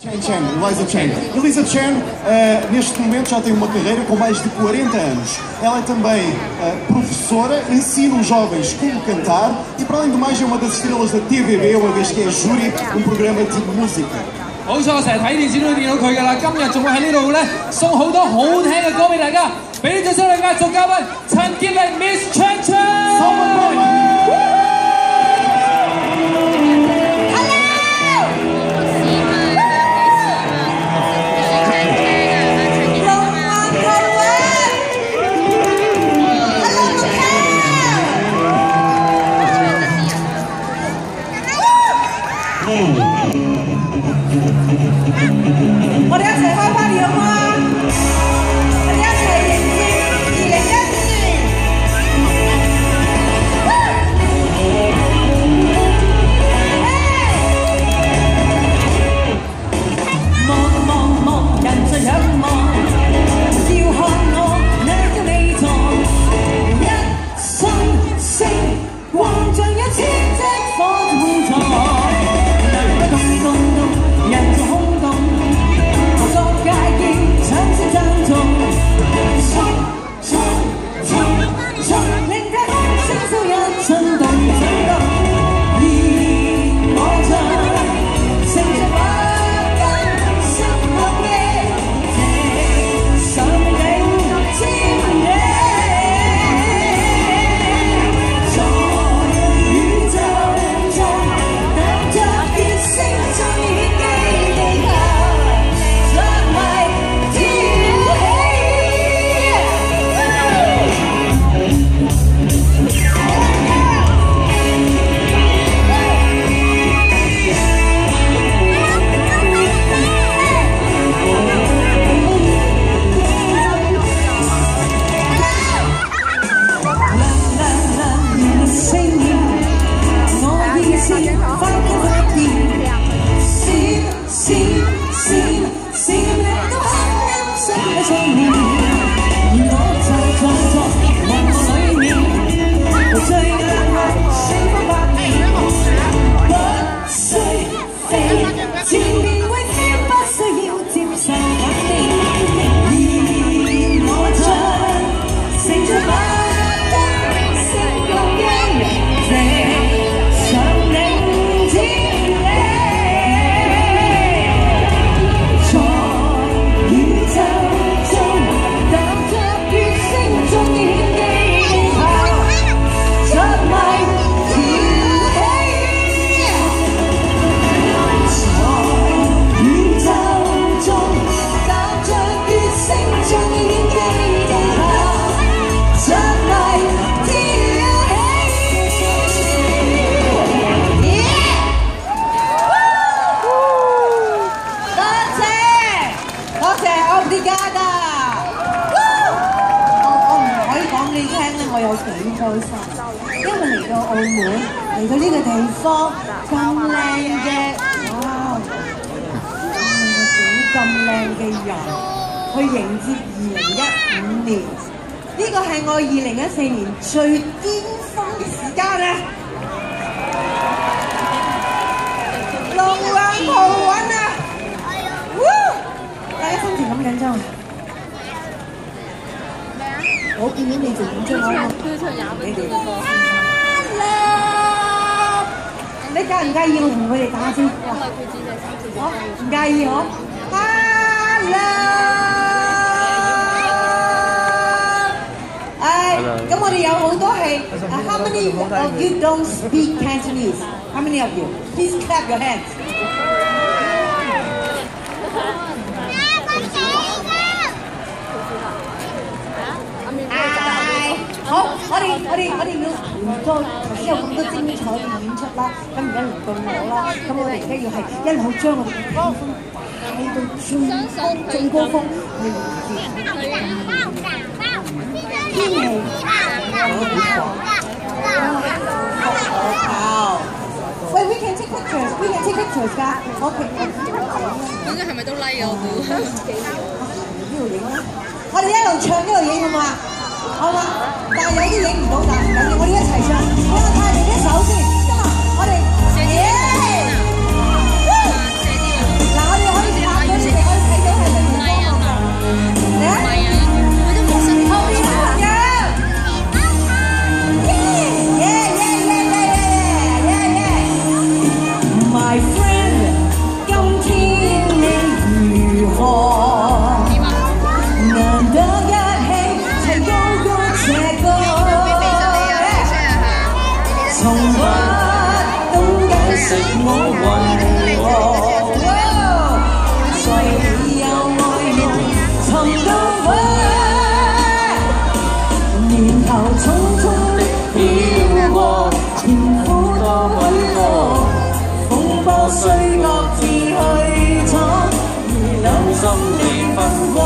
Eliza Chen. Eliza Chen, neste momento, já tem uma carreira com mais de 40 anos. Ela é também professora, ensina os jovens como cantar e, para além do mais, é uma das estrelas da TVB, uma vez que é júri, programa de música. 冇錯，成日睇電視都會見到佢㗎啦。今日仲會喺呢度咧送好多好聽嘅歌俾大家，俾啲掌聲嚟壓軸嘉賓陳潔靈 Miss Chen Chen。我哋一齊開 party 好嗎？我哋一齊迎接2014年。望望望，人在仰望，要看我兩個你座，一心聲光像有千隻火焰在，咚咚咚，人在空洞。界見掌聲讚頌，令這空聲騷一震動震動，而我唱乘着白燈星空嘅這上頂尖野，在宇宙中帶着熱星中演技地球。我有幾開心，因為嚟到澳門，嚟到呢個地方咁靚嘅，哇！咁靚嘅人去迎接2015年，呢個係我2014年最巔峰嘅時間啊！龍陽葡韻啊！大家心情咁緊張。我見到你做演出啦，你哋 Hello， 你介唔介意我同佢哋打下招呼啊？好，唔介意嗬 ？Hello， 咁我哋有好多係 How many of you don't speak Cantonese? How many of you? Please clap your hands. 好，我哋要唔多，頭先有咁多精彩嘅演出啦，咁而家輪到我啦，咁我哋而家要係一路將我哋嘅氣氛帶到最高峰，你迎接天氣好，喂 ，we can take pictures 㗎，我應該係咪都 like 我估？呢度影啦，我哋一路唱一路影好唔好啊？好嘛，但係有啲影唔到，但係唔緊要，我哋一齊唱，我哋派定一首先，我哋，嗱，我哋可以。未分過，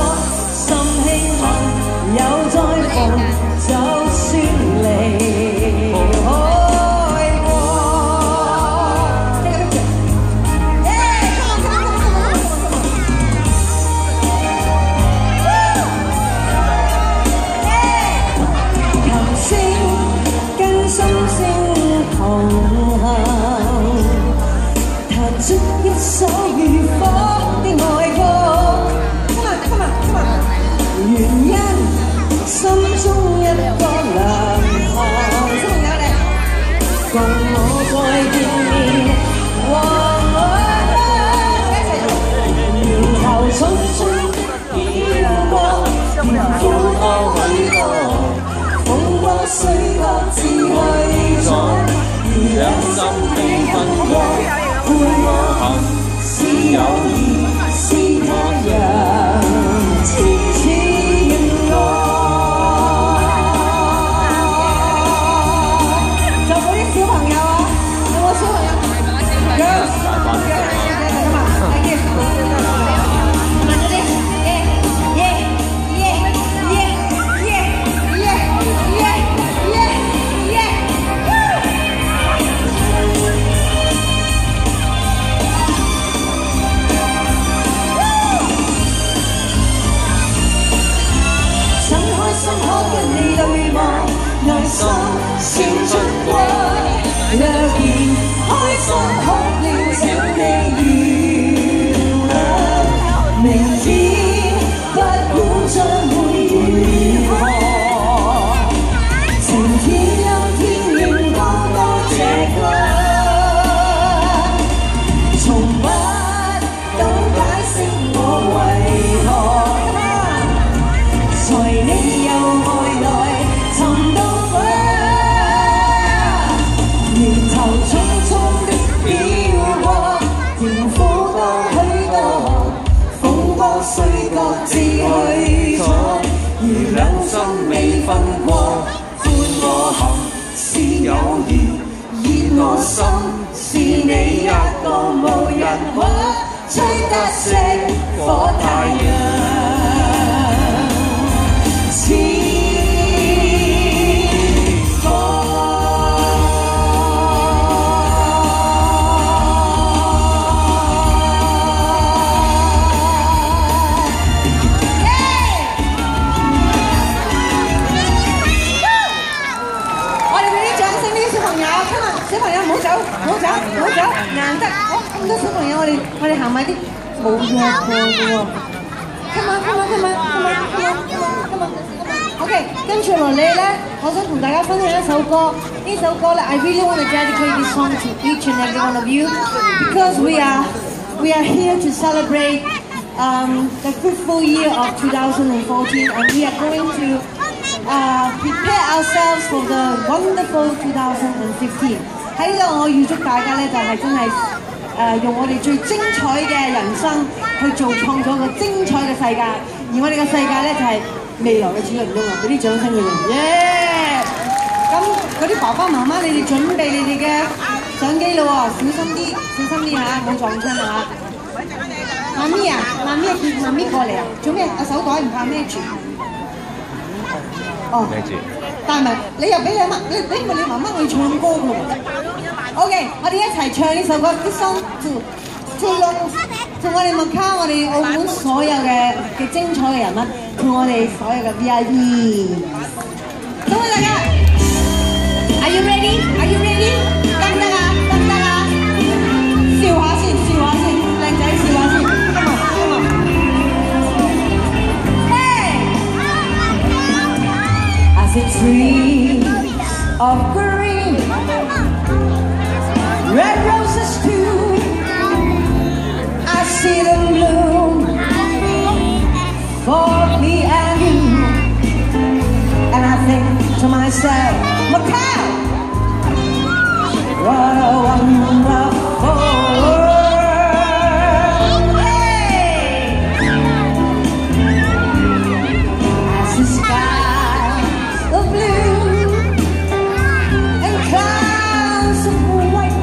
心興奮又再逢，就算離開過。琴聲跟心聲同行，彈出一首如火的愛歌。原因心中一個良行，共我再見面，搖頭匆匆飄過，甜苦多許多，風波水各自去闖，如兩心未分過，伴我行是友誼，是太陽。內心閃出光，若然開心哭了請你原諒，明天不管將會如何，晴天陰天仍高歌這歌，從不懂解釋我為何，在你有愛內尋到年頭匆匆的飄過，甜苦多許多，風波雖各自去闖，如兩心未分過，伴我行是友誼，熱我心是你一個無人可追得熄火太陽。難得咁多小朋友，我哋行埋啲冇約過嘅喎。Come on。OK， 跟住落嚟咧，我想同大家分享一首歌。呢首歌咧 ，I really want to dedicate this song to each and every one of you because we are here to celebrate the fruitful year of 2014, and we are going to prepare ourselves for the wonderful 2015。喺度，我預祝大家咧就係真係用我哋最精彩嘅人生去創造個精彩嘅世界，而我哋嘅世界咧就係未來嘅主人翁啊！俾啲掌聲佢哋，耶！咁嗰啲爸爸媽媽，你哋準備你哋嘅相機咯喎，小心啲嚇，冇撞親啊！媽咪啊，媽咪過嚟啊！做咩？我手袋唔怕孭住。哦，孭住。但係你又俾你媽，你媽媽去唱歌㗎喎。OK， 我哋一齊唱呢首歌《This Song to 我哋麥卡，我哋澳門所有嘅精彩嘅人物，同我哋所有嘅 VIP。各位大家 ，Are you ready？ Are you ready？ 得唔得啊？得唔得啊？笑下先，靚仔笑下先。Come on。I see trees of green, red roses too. I see them bloom for me and you, and I think to myself, Macau, what a wonderful world. Hey! As the skies of blue and clouds of white,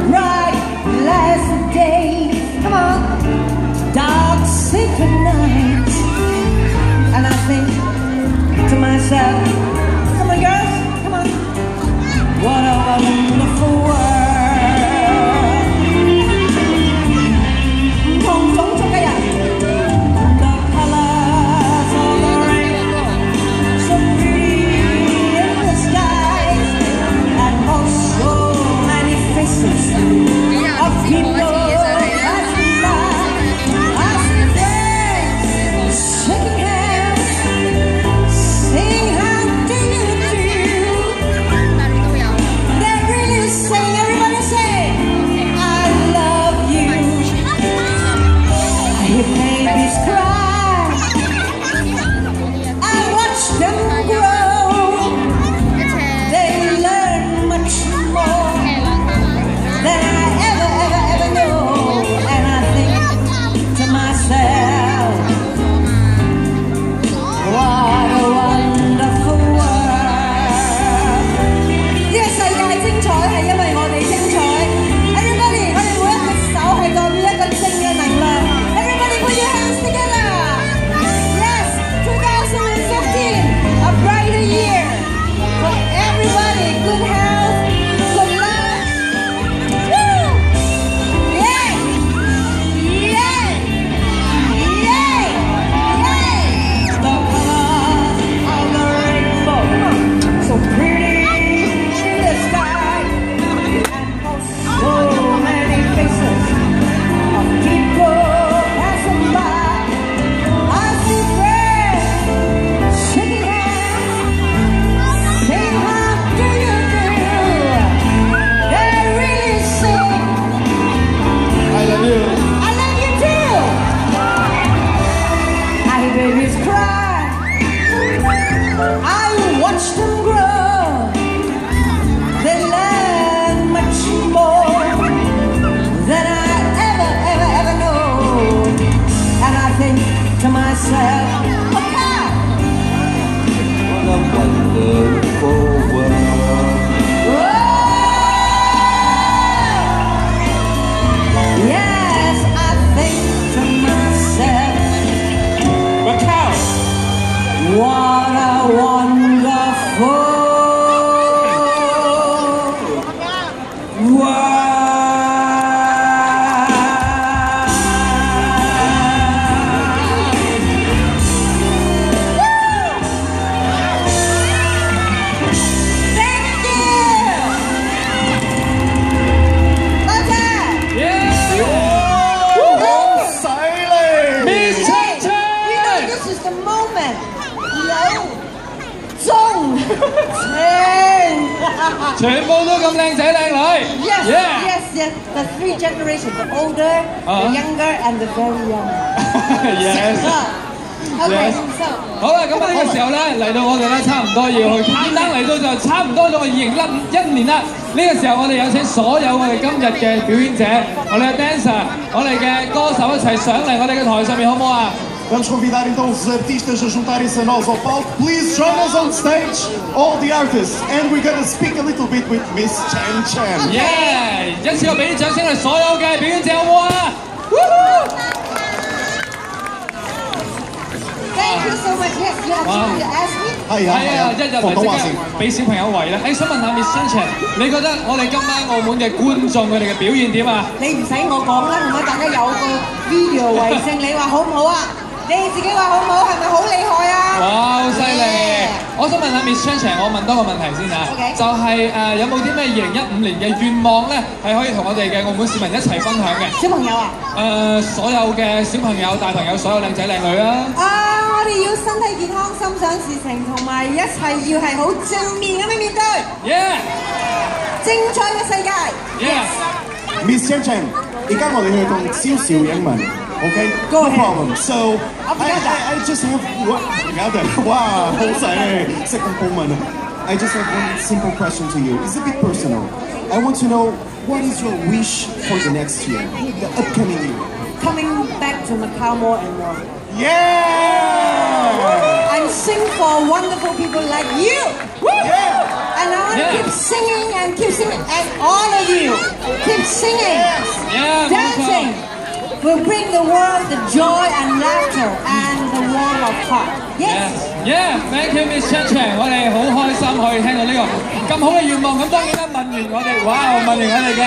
bright blessed days, come on, dark It made me cry. I watched them grow. They learn much more than I ever know. And I think to myself, what a wonderful world. 呢個世界精彩係因為我哋精彩。Everybody， 我哋每一隻手係代表一個正嘅能量。Everybody put your hands together. Yes, 2015, a brighter year for everybody. Good health, good luck. Woo! Yay! Yay! Yay! Yay! The colors of the rainbow, so pretty in the sky, and so many faces of people passing by. I see friends shaking hands, saying how do you do? They really sing, I love you. I love you too. I hear babies cry. I watch them grow. They learn much more than I ever know. And I think to myself, okay. What a wonderful world. Whoa! Yes, I think to myself, what a wonderful world. Thank you. Okay. Hong Siley. Miss Hey, Chan you know Chan， this is the moment. No. Zong. Chen. 全部都咁靚仔靚女。 Yes, Yeah. yes, yes. The three generations, the older, the younger, and the very young. Yes。 Okay, Yes. so 好啦，咁啊呢個時候咧嚟到我哋咧差唔多要去簡單嚟到就差唔多到2011年啦。呢個時候我哋有請所有我哋今日嘅表演者，我哋嘅 dancer， 我哋嘅歌手一齊上嚟我哋嘅台上面，好唔好啊？ Vamos convidar então os artistas a juntarem-se a nós ao palco. Please join us on stage, all the artists, and we're gonna speak a little bit with Miss Chan Chan. 耶！一次過俾啲掌聲嚟所有嘅表演者，好唔好啊 ？Woohoo！ thank you so much. Yes, you have something to ask me? 係啊，係啊，一日嚟即刻俾小朋友圍啦！誒，想問下 Miss Chan Chan， 你覺得我哋今晚澳門嘅觀眾佢哋嘅表現點啊？你唔使我講啦，係咪？大家有個 video 為證，你話好唔好啊？你自己話好唔好？係咪好厲害啊？哇，好犀利！我想問下 Miss Chan Chan， 我問多個問題先啊 OK 就係有冇啲咩2015年嘅願望咧，係可以同我哋嘅澳門市民一齊分享嘅？小朋友啊？所有嘅小朋友、大朋友，所有靚仔靚女啊！我哋要身體健康、心想事成，同埋一切要係好正面咁樣面對 Yeah， 精彩嘅世界。 yeah， Miss Chan Chan， 而家我哋去講少少英文 ，OK？ Go No ahead. problem. So I just have one. Wow, 好犀利，識講中文啊！I just have one simple question to you. It's a bit personal. I want to know what is your wish for the next year, the upcoming year? Coming back to Macau more and more. Yeah! And sing for wonderful people like you. Yeah! And I want to keep singing and keep singing. And all of you, keep singing, Yeah， dancing. Will bring the world the joy and laughter and the warmth of heart. Yes. Yeah，thank you Miss Chan Chan， 我哋好開心可以聽到呢個咁好嘅願望。咁當然啦，問完我哋，哇，問完我哋嘅。